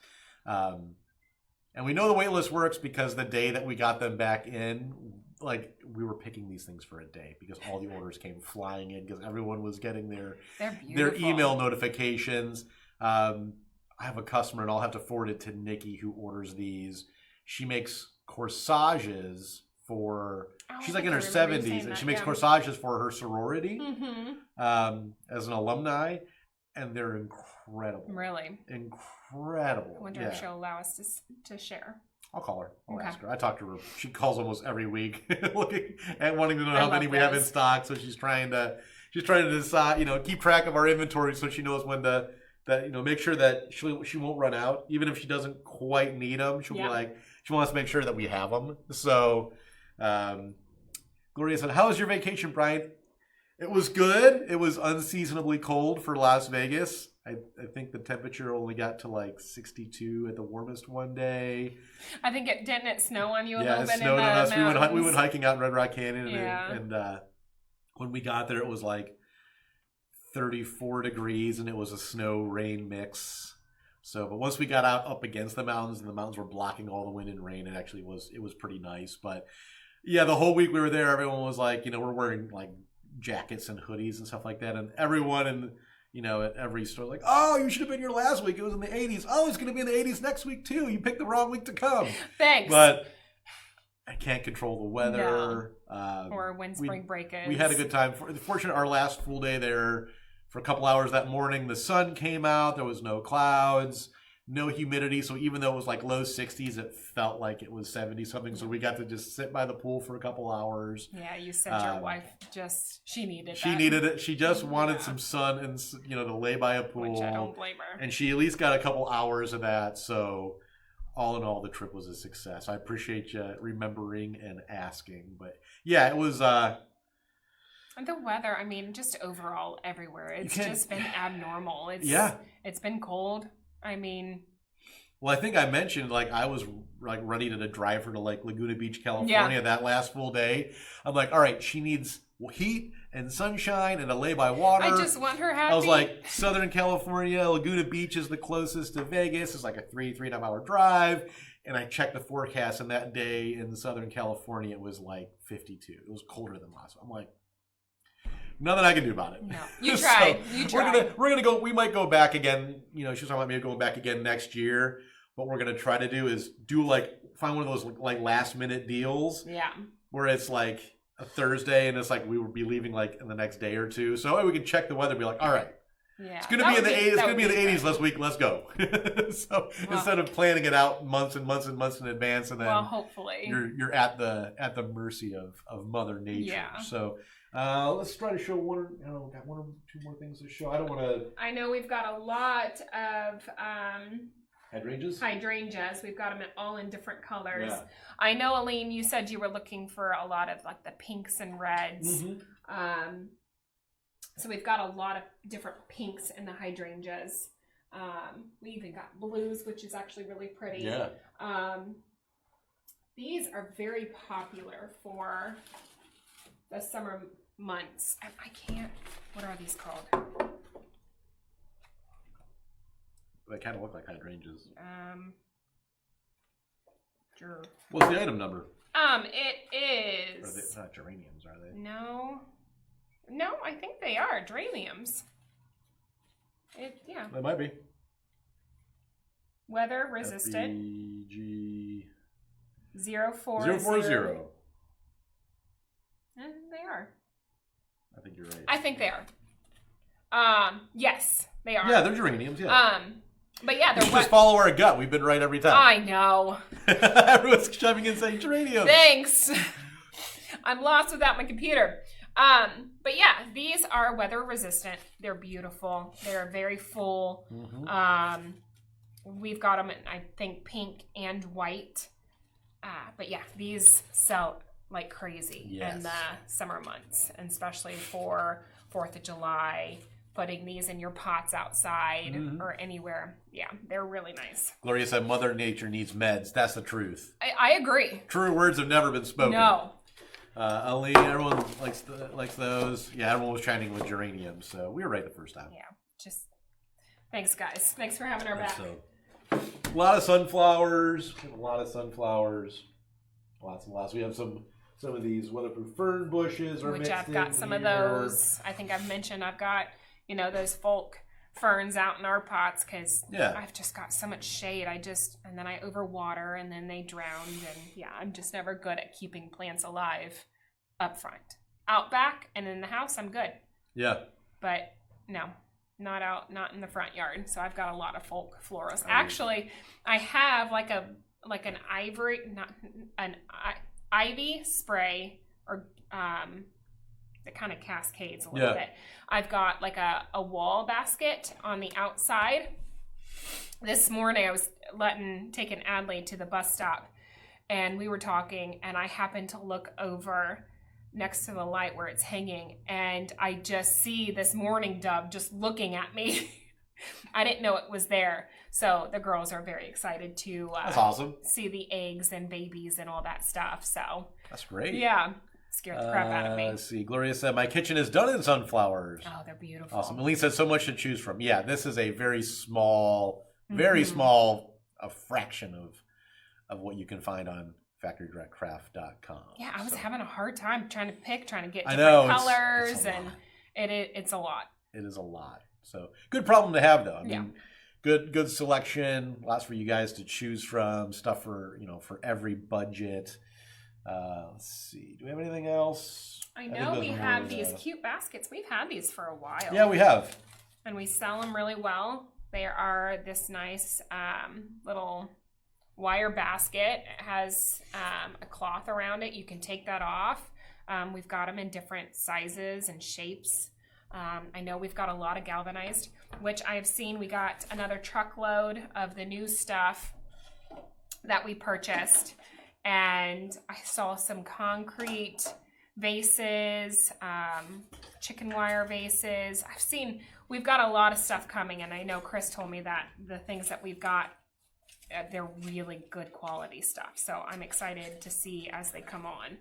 Speaker 1: and we know the wait list works because the day that we got them back in, like, we were picking these things for a day because all the orders came flying in because everyone was getting their email notifications. I have a customer, and I'll have to forward it to Nikki, who orders these. She makes corsages for, she's like in her 70s, and she makes corsages for her sorority as an alumni, and they're incredible.
Speaker 2: Really?
Speaker 1: Incredible.
Speaker 2: I wonder if she'll allow us to share.
Speaker 1: I'll call her. I'll ask her. I talk to her. She calls almost every week, looking and wanting to know how many we have in stock. So she's trying to decide, keep track of our inventory, so she knows when to make sure that she won't run out. Even if she doesn't quite need them, she'll be like, she wants to make sure that we have them. So, Gloria said, "How was your vacation, Brian?" It was good. It was unseasonably cold for Las Vegas. I think the temperature only got to like 62 at the warmest one day.
Speaker 2: I think didn't it snow on you a little bit?
Speaker 1: Yeah, it snowed on us. We went hiking out in Red Rock Canyon,
Speaker 2: and
Speaker 1: when we got there, it was like 34 degrees, and it was a snow rain mix. So, but once we got out up against the mountains, and the mountains were blocking all the wind and rain, it was pretty nice. But yeah, the whole week we were there, everyone was like, we're wearing like jackets and hoodies and stuff like that, and everyone at every store, like, oh, you should have been here last week. It was in the 80s. Oh, it's going to be in the 80s next week, too. You picked the wrong week to come.
Speaker 2: Thanks.
Speaker 1: But I can't control the weather.
Speaker 2: No. Or when spring break is.
Speaker 1: We had a good time. Fortunately, our last full day there, for a couple hours that morning, the sun came out. There was no clouds, no humidity. So even though it was like low 60s, it felt like it was 70-something. So we got to just sit by the pool for a couple hours.
Speaker 2: Yeah, you said your wife she needed that.
Speaker 1: She needed it. She just wanted some sun and, to lay by a pool.
Speaker 2: Which I don't blame her.
Speaker 1: And she at least got a couple hours of that. So all in all, the trip was a success. I appreciate you remembering and asking. But yeah, it was...
Speaker 2: And the weather, just overall everywhere. It's just been abnormal. It's been cold.
Speaker 1: Well, I think I mentioned, like, I was like ready to drive her to like Laguna Beach, California that last full day. I'm like, all right, she needs heat and sunshine and a lay by water.
Speaker 2: I just want her happy.
Speaker 1: I was like, Southern California, Laguna Beach is the closest to Vegas. It's like a 3.5 hour drive. And I checked the forecast, and that day in Southern California, it was like 52. It was colder than last. I'm like, nothing I can do about it.
Speaker 2: No, you tried.
Speaker 1: So
Speaker 2: You tried.
Speaker 1: We're gonna go. We might go back again. You know, she's talking about maybe going back again next year. What we're gonna try to do is find one of those like last minute deals.
Speaker 2: Yeah.
Speaker 1: Where it's like a Thursday, and it's like we will be leaving like in the next day or two. So we can check the weather and be like, all right.
Speaker 2: Yeah.
Speaker 1: It's gonna be in the 80s. It's gonna be in the 80s this week. Let's go. So instead of planning it out months and months and months in advance, and then
Speaker 2: hopefully
Speaker 1: you're at the mercy of Mother Nature.
Speaker 2: Yeah.
Speaker 1: So let's try to show one. I don't know, got one or two more things to show. I don't want to.
Speaker 2: I know we've got a lot of
Speaker 1: hydrangeas.
Speaker 2: We've got them all in different colors.
Speaker 1: Yeah.
Speaker 2: I know, Aline, you said you were looking for a lot of like the pinks and reds.
Speaker 1: Mm-hmm.
Speaker 2: So we've got a lot of different pinks in the hydrangeas. We even got blues, which is actually really pretty.
Speaker 1: Yeah.
Speaker 2: These are very popular for the summer months. I can't. What are these called?
Speaker 1: They kind of look like hydrangeas.
Speaker 2: Sure.
Speaker 1: What's the item number?
Speaker 2: It is.
Speaker 1: Are they not geraniums? Are they?
Speaker 2: No, I think they are geraniums. Yeah.
Speaker 1: They might be.
Speaker 2: Weather resistant.
Speaker 1: FDG
Speaker 2: 040.
Speaker 1: 040.
Speaker 2: And they are.
Speaker 1: I think you're right.
Speaker 2: I think they are. Yes, they are.
Speaker 1: Yeah, they're geraniums. Yeah.
Speaker 2: But yeah, they're
Speaker 1: just follow our gut. We've been right every time.
Speaker 2: I know.
Speaker 1: Everyone's chiming in saying geraniums.
Speaker 2: Thanks. I'm lost without my computer. But yeah, these are weather resistant. They're beautiful. They're very full.
Speaker 1: Mm-hmm.
Speaker 2: We've got them in, I think, pink and white. But yeah, these sell like crazy in the summer months, and especially for 4th of July. Putting these in your pots outside or anywhere. Yeah, they're really nice.
Speaker 1: Gloria said Mother Nature needs meds. That's the truth.
Speaker 2: I agree.
Speaker 1: Truer words have never been spoken.
Speaker 2: No.
Speaker 1: Aline, everyone likes those. Yeah, everyone was chanting with geraniums, so we were right the first time.
Speaker 2: Yeah, just thanks, guys. Thanks for having our back.
Speaker 1: So, a lot of sunflowers. Lots and lots. We have some of these weatherproof fern bushes.
Speaker 2: Which I've got some of those. I think I've mentioned I've got, those folk ferns out in our pots because I've just got so much shade. And then I overwater and then they drown. And I'm just never good at keeping plants alive up front. Out back and in the house, I'm good.
Speaker 1: Yeah.
Speaker 2: But no, not in the front yard. So I've got a lot of folk florals. Actually, I have like an ivy spray or it kind of cascades a little bit. I've got like a wall basket on the outside. This morning I was taking Adley to the bus stop and we were talking and I happened to look over next to the light where it's hanging and I just see this mourning dove just looking at me. I didn't know it was there. So the girls are very excited to
Speaker 1: that's awesome.
Speaker 2: See the eggs and babies and all that stuff. So
Speaker 1: that's great.
Speaker 2: Yeah. Scared the crap out of me.
Speaker 1: Let's see. Gloria said, my kitchen is done in sunflowers.
Speaker 2: Oh, they're beautiful.
Speaker 1: Awesome. Aline said, so much to choose from. Yeah, this is a very small, a fraction of what you can find on factorydirectcraft.com.
Speaker 2: Yeah, I was having a hard time trying to get different colors, and it's a lot.
Speaker 1: It is a lot. So good problem to have, though. I mean, good selection, lots for you guys to choose from, stuff for every budget. Let's see. Do we have anything else?
Speaker 2: I know we have these cute baskets. We've had these for a while.
Speaker 1: Yeah, we have.
Speaker 2: And we sell them really well. They are this nice little wire basket. It has a cloth around it. You can take that off. We've got them in different sizes and shapes. I know we've got a lot of galvanized, which I've seen. We got another truckload of the new stuff that we purchased. And I saw some concrete vases, chicken wire vases. We've got a lot of stuff coming, and I know Chris told me that the things that we've got, they're really good quality stuff. So I'm excited to see as they come on.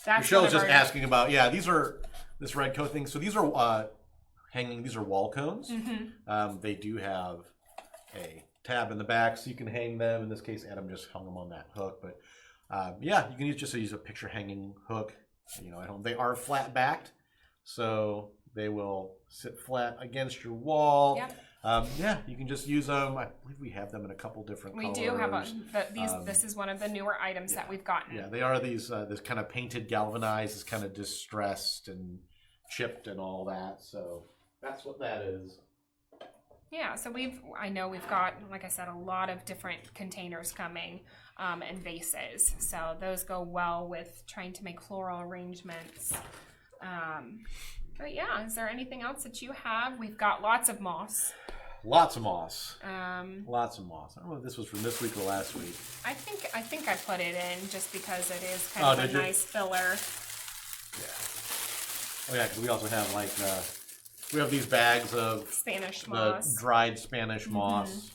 Speaker 1: Michelle's just asking about, these are this red coat thing. So these are hanging. These are wall cones. They do have a tab in the back, so you can hang them. In this case, Adam just hung them on that hook. But yeah, you can use a picture hanging hook. You know, at home. They are flat backed, so they will sit flat against your wall.
Speaker 2: Yep.
Speaker 1: Yeah, you can just use them. I believe we have them in a couple different colors.
Speaker 2: We do have this is one of the newer items that we've gotten.
Speaker 1: Yeah, they are these this kind of painted galvanized, this kind of distressed and chipped and all that. So that's what that is.
Speaker 2: Yeah, so I know we've got, like I said, a lot of different containers coming and vases. So those go well with trying to make floral arrangements. But yeah, is there anything else that you have? We've got lots of moss.
Speaker 1: Lots of moss.
Speaker 2: Lots
Speaker 1: of moss. I don't know if this was from this week or last week.
Speaker 2: I think I put it in just because it is kind of a nice filler.
Speaker 1: Yeah. Oh yeah, because we also have we have these bags of
Speaker 2: Spanish moss.
Speaker 1: The dried Spanish moss.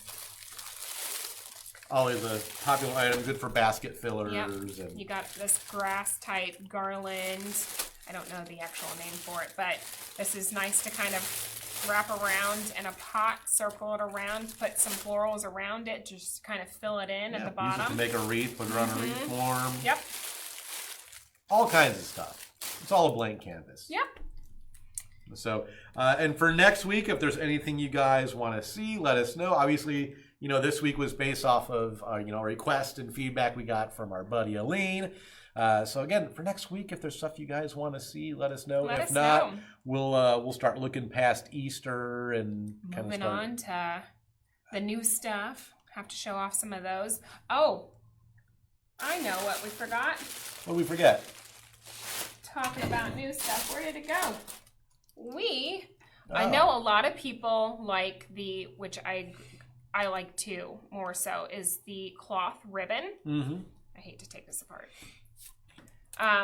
Speaker 1: Always a popular item, good for basket fillers.
Speaker 2: Yep.
Speaker 1: And
Speaker 2: you got this grass type garland. I don't know the actual name for it, but this is nice to kind of wrap around in a pot, circle it around, put some florals around it, just kind of fill it in at the bottom.
Speaker 1: Use it to make a wreath, put it on a wreath form.
Speaker 2: Yep.
Speaker 1: All kinds of stuff. It's all a blank canvas.
Speaker 2: Yep.
Speaker 1: So, and for next week, if there's anything you guys want to see, let us know. Obviously, you know, this week was based off of, you know, request and feedback we got from our buddy Aline. So again, for next week, if there's stuff you guys want to see, let us know. If not, we'll start looking past Easter and kind
Speaker 2: moving
Speaker 1: of start
Speaker 2: on to the new stuff. Have to show off some of those. Oh, I know what we forgot.
Speaker 1: What did we forget?
Speaker 2: Talking about new stuff. Where did it go? I know a lot of people like which I like too, more so, is the cloth ribbon. I hate to take this apart.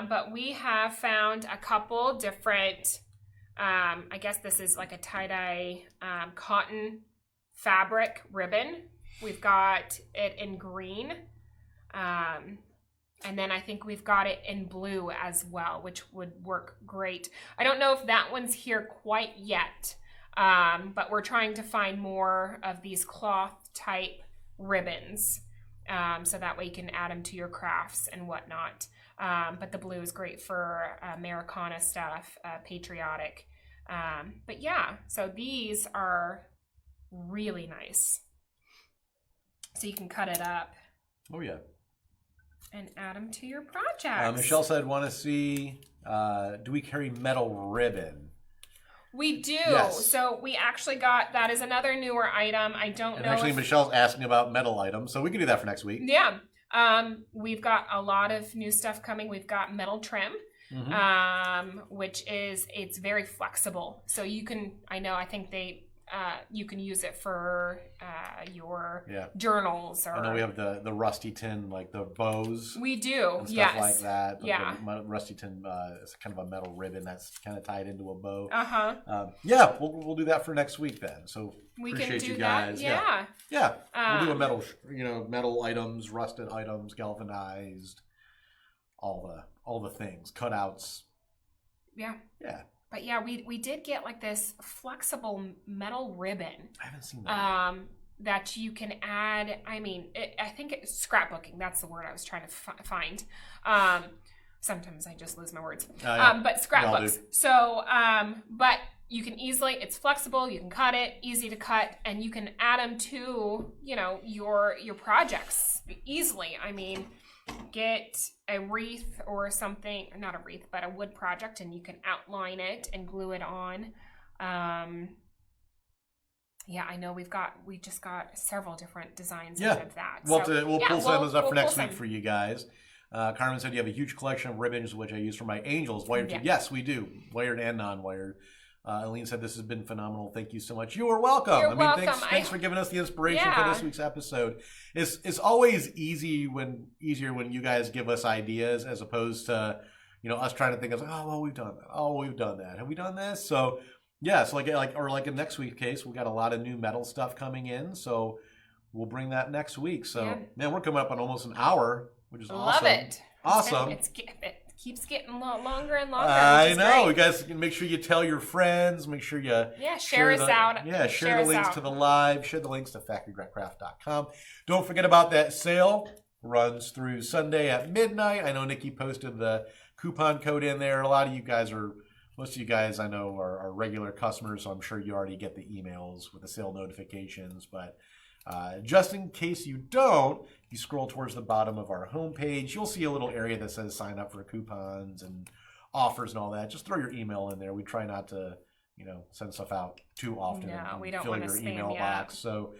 Speaker 2: But we have found a couple different, I guess this is like a tie-dye cotton fabric ribbon. We've got it in green. And then I think we've got it in blue as well, which would work great. I don't know if that one's here quite yet, but we're trying to find more of these cloth type ribbons, so that way you can add them to your crafts and whatnot. But the blue is great for Americana stuff, patriotic. But yeah, so these are really nice. So you can cut it up.
Speaker 1: Oh yeah.
Speaker 2: And add them to your projects.
Speaker 1: Michelle said, want to see, do we carry metal ribbon?
Speaker 2: We do.
Speaker 1: Yes.
Speaker 2: So we actually got, that is another newer item. I don't know.
Speaker 1: Actually, Michelle's asking about metal items, so we can do that for next week.
Speaker 2: Yeah. We've got a lot of new stuff coming. We've got metal trim, which it's very flexible. So you can, I think you can use it for your journals. Or
Speaker 1: I know we have the rusty tin, like the bows.
Speaker 2: We do,
Speaker 1: and stuff like that.
Speaker 2: Yeah.
Speaker 1: The rusty tin is kind of a metal ribbon that's kind of tied into a bow.
Speaker 2: Yeah,
Speaker 1: we'll do that for next week then. So
Speaker 2: we
Speaker 1: appreciate
Speaker 2: can do
Speaker 1: you guys.
Speaker 2: That.
Speaker 1: Yeah. We'll do a metal items, rusted items, galvanized, all the things, cutouts.
Speaker 2: Yeah.
Speaker 1: Yeah.
Speaker 2: But yeah, we did get like this flexible metal ribbon.
Speaker 1: I haven't seen that.
Speaker 2: That you can add. I mean, I think it's scrapbooking. That's the word I was trying to find. Sometimes I just lose my words. But scrapbooks. So, but you can easily. It's flexible. You can cut it. Easy to cut, and you can add them to your projects easily. I mean, get a wreath or something, not a wreath, but a wood project, and you can outline it and glue it on. Yeah, I know we just got several different designs out of that.
Speaker 1: We'll pull some of those up for next week for you guys. Carmen said you have a huge collection of ribbons, which I use for my angels. Wired too. Yes, we do. Wired and non-wired. Aline said this has been phenomenal. Thank you so much. You are welcome.
Speaker 2: You're welcome.
Speaker 1: Thanks for giving us the inspiration for this week's episode. It's always easier when you guys give us ideas as opposed to us trying to think of we've done that. Oh, we've done that. Have we done this? So yeah, so like in next week's case, we got a lot of new metal stuff coming in. So we'll bring that next week. So man, we're coming up on almost an hour, which is awesome.
Speaker 2: Love it.
Speaker 1: Awesome.
Speaker 2: It's keeps getting longer and longer.
Speaker 1: I
Speaker 2: which is
Speaker 1: know.
Speaker 2: great.
Speaker 1: You guys can make sure you tell your friends. Make sure you
Speaker 2: share us out.
Speaker 1: Yeah, share the
Speaker 2: us
Speaker 1: links
Speaker 2: out.
Speaker 1: to the live. Share the links to factorycraft.com. Don't forget about that sale. Runs through Sunday at midnight. I know Nikki posted the coupon code in there. Most of you guys I know are regular customers, so I'm sure you already get the emails with the sale notifications. But just in case you don't, if you scroll towards the bottom of our homepage, you'll see a little area that says sign up for coupons and offers and all that. Just throw your email in there. We try not to, send stuff out too often.
Speaker 2: No,
Speaker 1: and
Speaker 2: we don't
Speaker 1: fill
Speaker 2: want to
Speaker 1: your
Speaker 2: spam
Speaker 1: email
Speaker 2: you.
Speaker 1: box. So,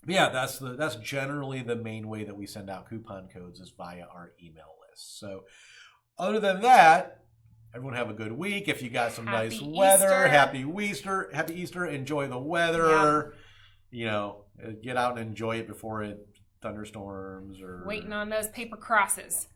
Speaker 1: yeah, that's generally the main way that we send out coupon codes is via our email list. So, other than that, everyone have a good week. If you got some nice weather, happy Easter. Enjoy the weather. Get out and enjoy it before it thunderstorms or
Speaker 2: Waiting on those paper crosses.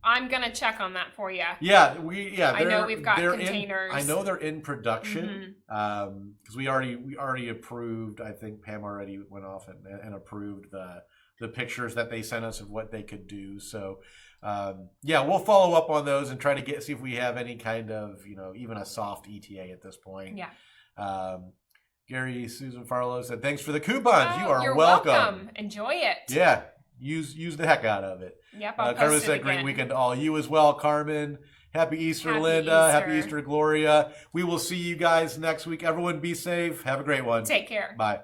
Speaker 2: I'm gonna check on that for you.
Speaker 1: Yeah,
Speaker 2: I know we've got containers.
Speaker 1: I know they're in production because we already approved. I think Pam already went off and approved the pictures that they sent us of what they could do. So we'll follow up on those and try to see if we have any kind of even a soft ETA at this point.
Speaker 2: Yeah.
Speaker 1: Gary Susan Farlow said, "Thanks for the coupons. You are
Speaker 2: you're
Speaker 1: welcome.
Speaker 2: Enjoy it.
Speaker 1: Yeah, use the heck out of it."
Speaker 2: Yep. I'll
Speaker 1: Carmen
Speaker 2: post it
Speaker 1: said,
Speaker 2: again.
Speaker 1: "Great weekend to all you as well, Carmen. Happy Easter,
Speaker 2: Happy
Speaker 1: Linda.
Speaker 2: Easter.
Speaker 1: Happy Easter, Gloria. We will see you guys next week. Everyone, be safe. Have a great one.
Speaker 2: Take care.
Speaker 1: Bye."